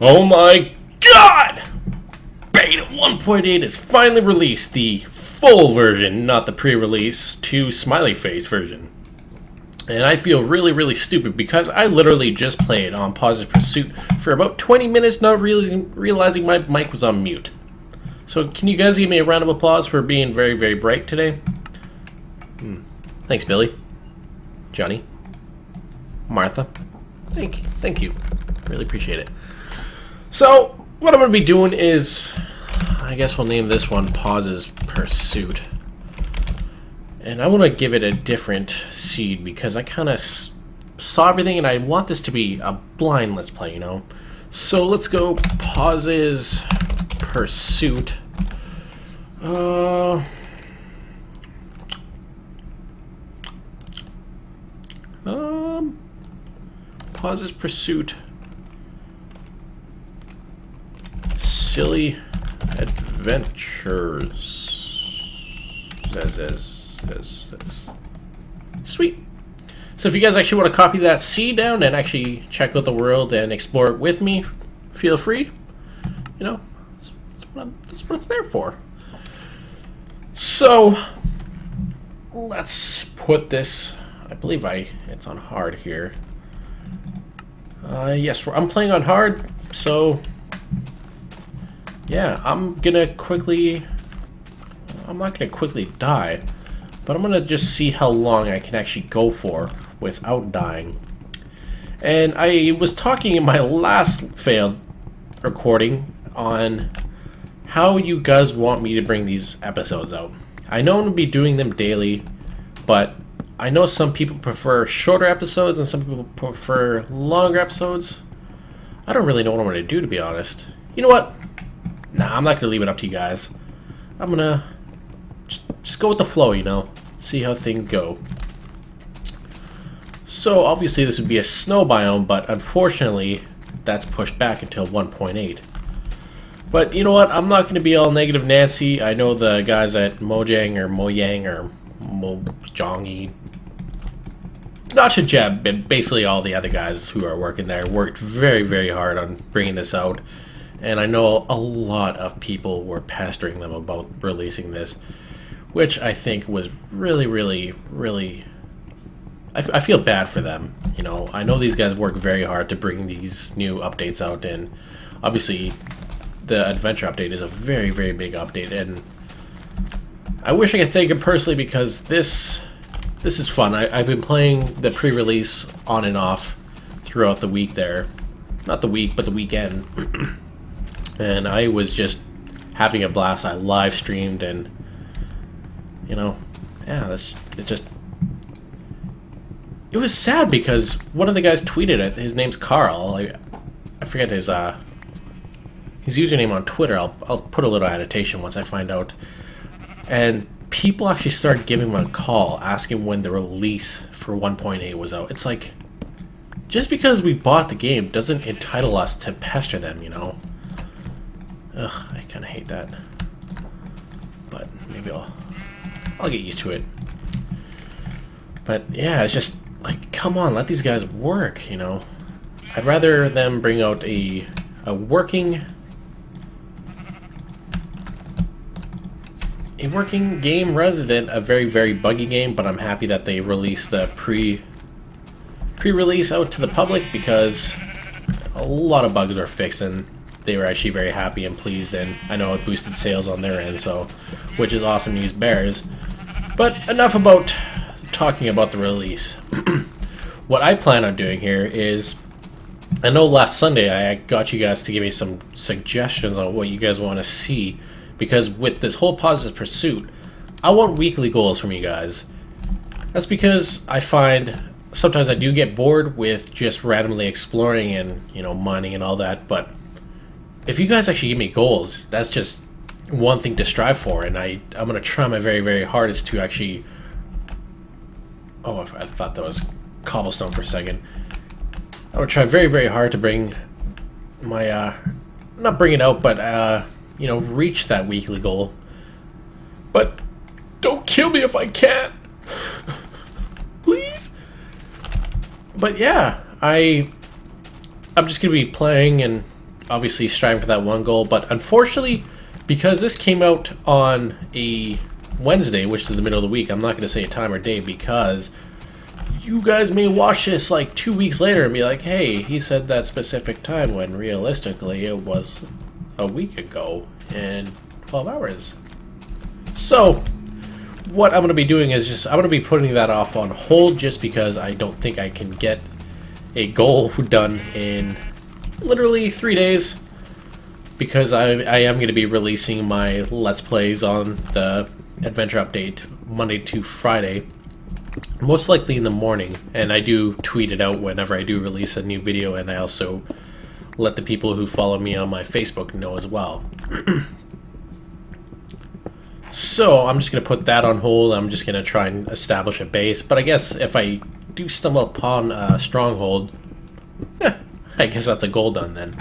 Oh my god! Beta 1.8 is finally released, the full version, not the pre-release, to smiley face version. And I feel really stupid because I literally just played on Positive Pursuit for about 20 minutes, not realizing my mic was on mute. So can you guys give me a round of applause for being very bright today? Thanks, Billy. Johnny. Martha. Thank you. Really appreciate it. So, what I'm going to be doing is, I guess we'll name this one Pause's Pursuit. And I want to give it a different seed because I kind of saw everything and I want this to be a blind let's play, you know? So let's go Pause's Pursuit. Pause's Pursuit. Silly Adventures. Sweet. So if you guys actually want to copy that seed down and actually check out the world and explore it with me, feel free. You know, that's what it's there for. So let's put this. I believe it's on hard here. Yes, I'm playing on hard, so. Yeah, I'm not gonna quickly die, but I'm gonna just see how long I can actually go for without dying. And I was talking in my last failed recording on how you guys want me to bring these episodes out. I know I'm gonna be doing them daily, but I know some people prefer shorter episodes and some people prefer longer episodes. I don't really know what I'm gonna do, to be honest. You know what? Nah, I'm not going to leave it up to you guys. I'm going to just go with the flow, you know. See how things go. So, obviously this would be a snow biome, but unfortunately, that's pushed back until 1.8. But, you know what? I'm not going to be all negative Nancy. I know the guys at Mojang or Mojang or Mojongi. Not Shajab, but basically all the other guys who are working there worked very hard on bringing this out. And I know a lot of people were pestering them about releasing this, which I think was really I feel bad for them. You know, I know these guys work very hard to bring these new updates out, and obviously the adventure update is a very big update, and I wish I could thank them personally because this is fun. I've been playing the pre-release on and off throughout the week there. Not the week, but the weekend. And I was just having a blast. I live streamed, and you know, yeah, it was sad because one of the guys tweeted it. His name's Carl. I forget his username on Twitter. I'll put a little annotation once I find out. And people actually started giving him a call, asking when the release for 1.8 was out. It's like, just because we bought the game doesn't entitle us to pester them, you know. Ugh, I kind of hate that, but maybe I'll get used to it. But yeah, it's just like, come on, let these guys work, you know. I'd rather them bring out a working game rather than a very buggy game. But I'm happy that they released the pre-release out to the public because a lot of bugs are fixed, and they were actually very happy and pleased, and I know it boosted sales on their end, so which is awesome news bears. But enough about talking about the release. What I plan on doing here is, I know last Sunday I got you guys to give me some suggestions on what you guys want to see, because with this whole Positive Pursuit, I want weekly goals from you guys. That's because I find sometimes I do get bored with just randomly exploring and, you know, mining and all that, but if you guys actually give me goals, that's just one thing to strive for, and I'm going to try my very hardest to actually... Oh, I thought that was cobblestone for a second. I'm going to try very hard to bring my... not bring it out, but, you know, reach that weekly goal. But don't kill me if I can't. Please? But yeah, I'm just gonna be playing and obviously striving for that one goal. But unfortunately, because this came out on a Wednesday, which is the middle of the week, I'm not gonna say a time or day because you guys may watch this like 2 weeks later and be like, hey, he said that specific time when realistically it was a week ago and 12 hours. So what I'm going to be doing is I'm going to be putting that off on hold just because I don't think I can get a goal done in literally 3 days, because I am going to be releasing my Let's Plays on the Adventure Update Monday to Friday, most likely in the morning, and I do tweet it out whenever I do release a new video, and I also let the people who follow me on my Facebook know as well. So I'm just going to put that on hold. I'm just going to try and establish a base, but I guess if I do stumble upon a stronghold, I guess that's a goal done then.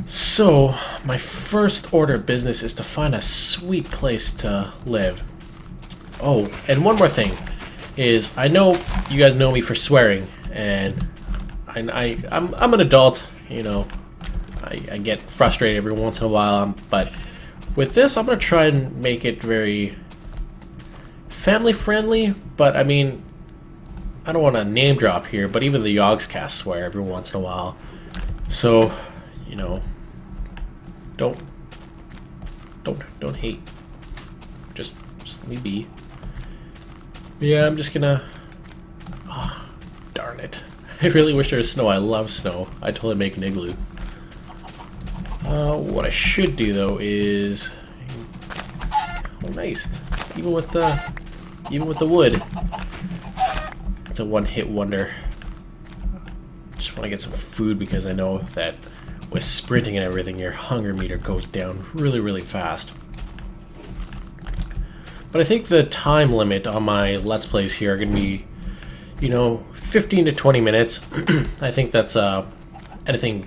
So my first order of business is to find a sweet place to live. Oh, and one more thing is, I know you guys know me for swearing, and I'm an adult, you know. I get frustrated every once in a while, but with this I'm gonna try and make it very family friendly. But I mean, I don't want to name drop here, but even the Yogscast swear every once in a while, so you know, don't hate. Just let me be. Yeah, I'm just gonna... Oh, darn it. I really wish there was snow. I love snow. I'd totally make an igloo. What I should do, though, is... Oh, nice. Even with the wood. It's a one-hit wonder. Just want to get some food because I know that with sprinting and everything, your hunger meter goes down really, really fast. But I think the time limit on my Let's Plays here are going to be, you know, 15 to 20 minutes. I think that's anything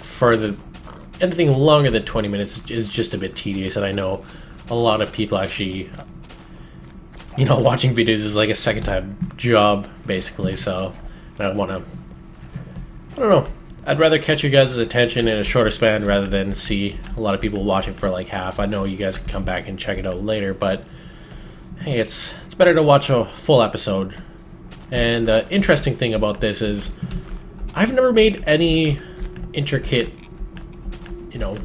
longer than 20 minutes is just a bit tedious, and I know a lot of people actually, you know, watching videos is like a second time job basically. So I don't know. I'd rather catch you guys' attention in a shorter span rather than see a lot of people watching for like half. I know you guys can come back and check it out later, but hey, it's better to watch a full episode. And the interesting thing about this is I've never made any intricate, you know,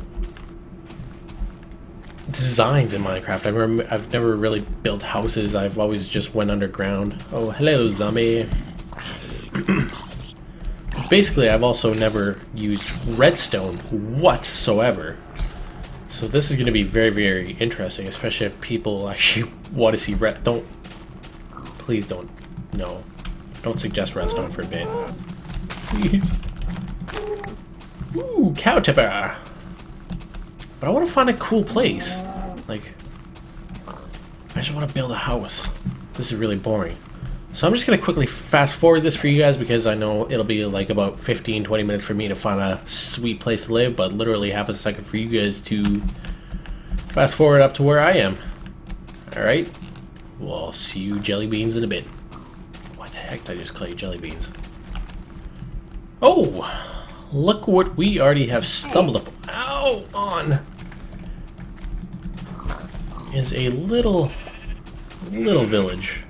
designs in Minecraft. I've never really built houses. I've always just went underground. Oh, hello, zombie. Basically, I've also never used redstone whatsoever. So this is going to be very, very interesting, especially if people actually want to see please don't, no. Don't suggest redstone for a bit. Please. Ooh, cow tipper. But I want to find a cool place. Like, I just want to build a house. This is really boring. So I'm just going to quickly fast forward this for you guys because I know it'll be like about 15-20 minutes for me to find a sweet place to live, but literally half a second for you guys to fast forward up to where I am. Alright? Well, I'll see you jelly beans in a bit. What the heck did I just call you jelly beans? Oh! Look what we already have stumbled on! Is a little village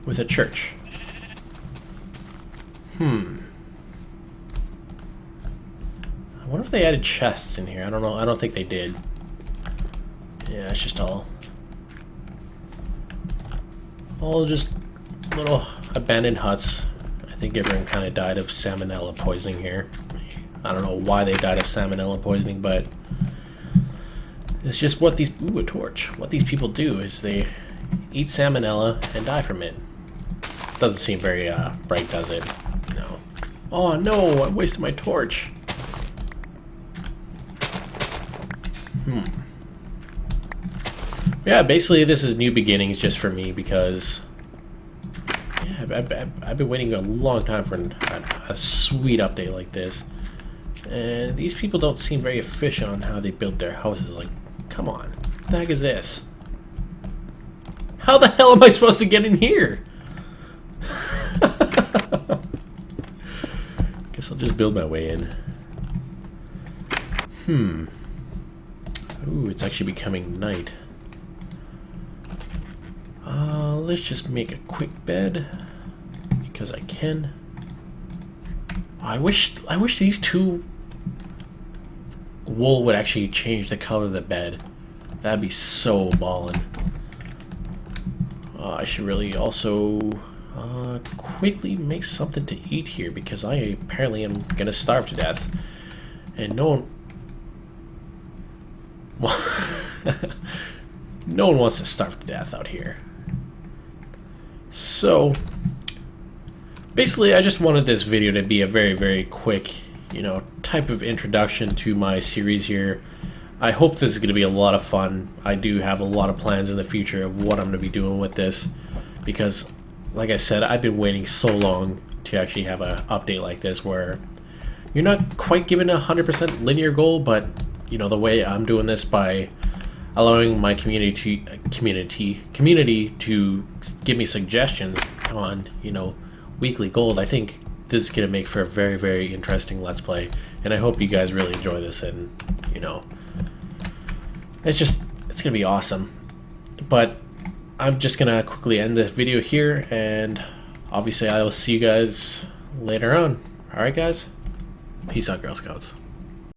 with a church. I wonder if they added chests in here. I don't know. I don't think they did. Yeah, it's just all just little abandoned huts. I think everyone kind of died of salmonella poisoning here. I don't know why they died of salmonella poisoning, but it's just what these... Ooh, a torch. What these people do is they eat salmonella and die from it. Doesn't seem very bright, does it? No. Oh no, I wasted my torch. Yeah, basically this is new beginnings just for me because yeah, I've been waiting a long time for a sweet update like this. And these people don't seem very efficient on how they build their houses. Like, come on. What the heck is this? How the hell am I supposed to get in here? just build my way in. Ooh, it's actually becoming night. Let's just make a quick bed because I can. I wish these two wool would actually change the color of the bed. That'd be so ballin'. I should really also quickly make something to eat here because I apparently am gonna starve to death, and no one. No one wants to starve to death out here. So basically, I just wanted this video to be a very, very quick, type of introduction to my series here. I hope this is going to be a lot of fun. I do have a lot of plans in the future of what I'm going to be doing with this because, like I said, I've been waiting so long to actually have an update like this where you're not quite given a 100% linear goal, but the way I'm doing this by allowing my community to give me suggestions on weekly goals, I think this is going to make for a very, very interesting Let's Play, and I hope you guys really enjoy this, and it's gonna be awesome. But I'm just gonna quickly end this video here, and obviously I will see you guys later on. Alright guys, peace out, Girl Scouts.